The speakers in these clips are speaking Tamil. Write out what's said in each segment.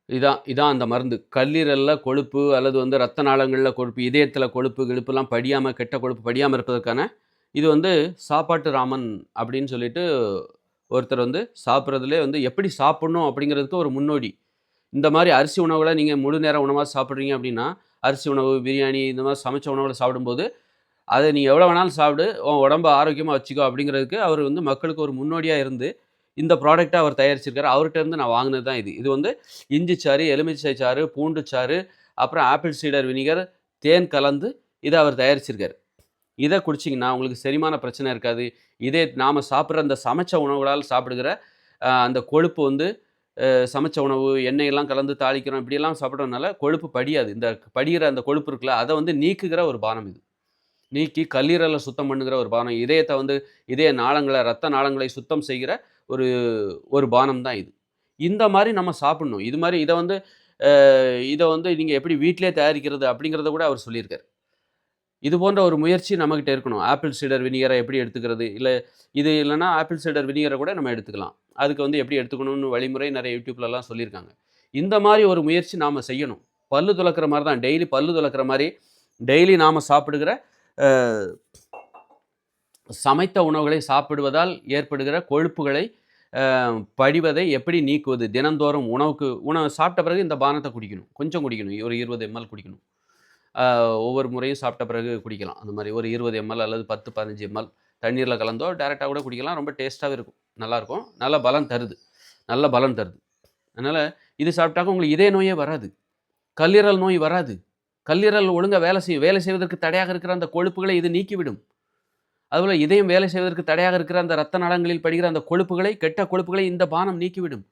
இதான் அந்த மருந்து. கல்லீரல்ல கொழுப்பு அல்லது வந்து ரத்த நாளங்கள்ல கொழுப்பு, இதயத்தில கொழுப்பு கிழுப்புலாம் படியாம, கெட்ட கொழுப்பு படியாம இருப்பதற்கான இது வந்து சாப்பாட்டு ராமன் அப்படின்னு சொல்லிட்டு ஒருத்தர் வந்து சாப்பிடுறதிலே வந்து எப்படி சாப்பிடணும் அப்படிங்கிறதுக்கு ஒரு முன்னோடி. இந்த மாரி அரிசி உணவுகள நீங்க முழு நேர உணவா சாப்பிடுறீங்க அப்படின்னா, அரிசி உணவு, பிரியாணி இந்த மாரி சமைச்ச உணவுகள சாப்பிடும்போது, அத நீ எவ்வளோ வேணாலும் சாப்பிடு, உன் உடம்ப ஆரோக்கியமா வச்சுக்கோ அப்படிங்கிறதுக்கு அவர் வந்து மக்களுக்கு ஒரு முன்னோடியா இருந்து, இந்த ப்ராடக்ட்ட அவர் தயாரிச்சிருக்காரு. அவர்ட்ட இருந்து நான் வாங்குனது தான் இது. இது வந்து இஞ்சி சாறு, எலுமிச்சை சாறு, பூண்டு சாறு, அப்புறம் ஆப்பிள் சீடர் வினிகர், தேன் கலந்து இத அவர் தயாரிச்சிருக்காரு. இத குடிச்சீங்கன்னா, உங்களுக்கு செரிமான பிரச்சனை இருக்காது. இதே நாம சாப்பிடுற அந்த சமைச்ச உணவுகளால் சாப்பிடுகிற அந்த கொழுப்பு வந்து சமைச்ச உணவு, எண்ணெயெல்லாம் கலந்து தாளிக்கிறோம். இப்படியெல்லாம் சாப்பிடுறதுனால கொழுப்பு படியாது. இந்த படியிற அந்த கொழுப்பு இருக்குல்ல, அத வந்து நீக்குகிற ஒரு பானம் இது. நீக்கி கல்லீரல சுத்தம் பண்ணுகிற ஒரு பானம். இதயத்த வந்து இதய நாளங்கள, ரத்த நாளங்களை சுத்தம் செய்கிற ஒரு ஒரு பானம் தான் இது. இந்த மாரி நம்ம சாப்பிடணும். இது மாரி இத வந்து நீங்க எப்படி வீட்டிலேயே தயாரிக்கிறது அப்படிங்கிறத கூட அவர் சொல்லியிருக்காரு. இது போன்ற ஒரு முயற்சி நம்மகிட்ட இருக்கணும். ஆப்பிள் சீடர் வினிகர எப்படி எடுத்துக்கிறது? இது இல்லன்னா ஆப்பிள் சீடர் வினிகர கூட நம்ம எடுத்துக்கலாம். அதுக்கு வந்து எப்படி எடுத்துக்கணும்னு வழிமுறை நெறைய YouTubeலலாம் சொல்லியிருக்காங்க. இந்த மாரி ஒரு முயற்சி நாம செய்யணும். பல்லு துலக்கிற மாரி தான். டெய்லி பல்லு துலக்கிற மாரி, டெய்லி நாம சாப்பிடுகிற அ சமைத்த உணவுகளை சாப்பிடுவதால் ஏற்படுகிற கொழுப்புகளை படிவதை எப்படி நீக்குவது? தினந்தோறும் உணவு சாப்பிட்ட பிறகு இந்த பானத்த குடிக்கணும். கொஞ்சம் குடிக்கணும். ஒரு 20 எம்எல் குடிக்கணும். அ ஒவ்வொரு முறையும் சாப்பிட்ட பிறகு குடிக்கலாம். அந்த மாரி ஒரு 20 எம்எல் அல்லது 10, 15 எம்எல் தண்ணீர்ல கலந்தோ, டைரக்ட்டா கூட குடிக்கலாம். ரொம்ப டேஸ்ட்டாவே இருக்கும். நல்லாருக்கும். நல்ல பலன் தருது. நல்ல பலன் தருது. அதனால இது சாப்பிட்டாக்க உங்களுக்கு இதய நோயே வராது. கல்லீரல் நோய் வராது. கல்லீரல் ஒழுங்கா வேலை செய்யும். வேலை செய்வதற்கு தடையாக இருக்கிற அந்த கொழுப்புகளை இது நீக்கிவிடும். அதுபோல இதயம் வேலை செய்வதற்கு தடையாக இருக்கிற அந்த ரத்த நாளங்களில் படிகிற அந்த கொழுப்புகளை, கெட்ட கொழுப்புகளை இந்த பானம் நீக்கிவிடும்.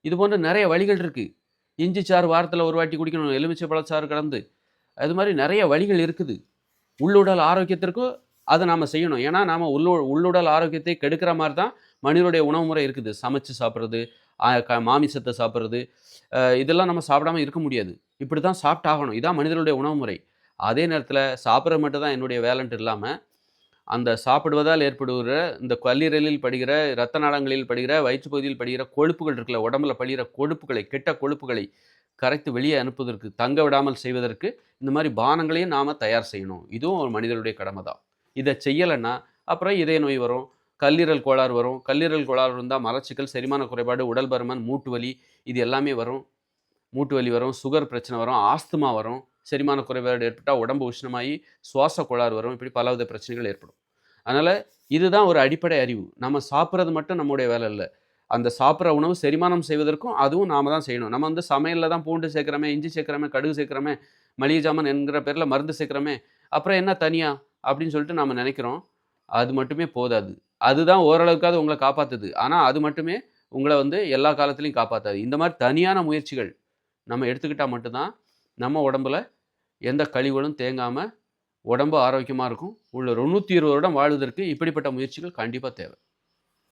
இது போன்ற நெறைய வழிகள் இருக்கு. இஞ்சி சாறு வாரத்தில ஒரு வாட்டி குடிக்கணும். எலுமிச்சை பழச்சாறு கலந்து. அது மாரி நெறைய வழிகள் இருக்குது. உள்ளுடல் ஆரோக்கியத்திற்கும் அத நாம செய்யணும். ஏன்னா, நாம உள்ளுடல் ஆரோக்கியத்தை கெடுக்கிற மாரி தான் மனிதனுடைய உணவு முறை இருக்குது. சமைச்சு சாப்பிடுறது, மாமிசத்த சாப்பிடுறது, இதெல்லாம் நம்ம சாப்பிடாம இருக்க முடியாது. இப்படி தான் சாப்பிட்டாகணும். இதான் மனிதனுடைய உணவு முறை. அதே நேரத்தில சாப்பிடுறது மட்டும் தான் என்னுடைய வேலைன்ட்டு இல்லாம, அந்த சாப்பிடுவதால் ஏற்படுகிற இந்த கல்லீரலில் படிகிற, இரத்த நாளங்களில் படிகிற, வயிற்று பகுதியில் படிகிற கொழுப்புகள் இருக்குல்ல, உடம்புல படிகிற கொழுப்புகளை, கெட்ட கொழுப்புகளை கரைத்து வெளியே அனுப்புவதற்கு, தங்க விடாமல் செய்வதற்கு, இந்த மாரி பானங்களையும் நாம தயார் செய்யணும். இதுவும் ஒரு மனிதனுடைய கடமை தான். இத செய்யலன்னா, அப்புறம் இதய நோய் வரும், கல்லீரல் கோளாறு வரும். கல்லீரல் கோளாறு இருந்தா மலச்சிக்கல், செரிமான குறைபாடு, உடல் பருமன், மூட்டு வலி இது எல்லாமே வரும். மூட்டு வலி வரும், சுகர் பிரச்சனை வரும், ஆஸ்துமா வரும். செரிமான குறைபாடு ஏற்பட்டா உடம்பு உஷ்ணமாயி சுவாச கோளாறு வரும். இப்படி பலவித பிரச்சனைகள் ஏற்படும். அதனால இதுதான் ஒரு அடிப்படை அறிவு. நம்ம சாப்பிடுறது மட்டும் நம்முடைய வேலை இல்ல. அந்த சாப்பிடுற உணவு செரிமானம் செய்வதற்கும் அதுவும் நாம தான் செய்யணும். நம்ம வந்து சமையல்ல தான் பூண்டு சேர்க்கிறோமே, இஞ்சி சேர்க்கிறோமே, கடுகு சேர்க்கிறோமே, மளிகை ஜாமான் என்கிற பேர்ல மருந்து சேர்க்கிறோமே, அப்புறம் என்ன தனியா? அப்படின்னு சொல்லிட்டு நாம நெனைக்கிறோம். அது மட்டுமே போதாது. அதுதான் ஓரளவுக்காவது உங்கள காப்பாத்துது. ஆனா அது மட்டுமே உங்கள வந்து எல்லா காலத்திலயும் காப்பாத்தாது. இந்த மாரி தனியான முயற்சிகள் நம்ம எடுத்துக்கிட்டா மட்டும் தான், நம்ம உடம்புல எந்த கழிவுகளும் தேங்காம, உடம்பு ஆரோக்கியமா இருக்கும். உள்ள 120 வருடம் வாழ்வதற்கு இப்படிப்பட்ட முயற்சிகள் கண்டிப்பா தேவை.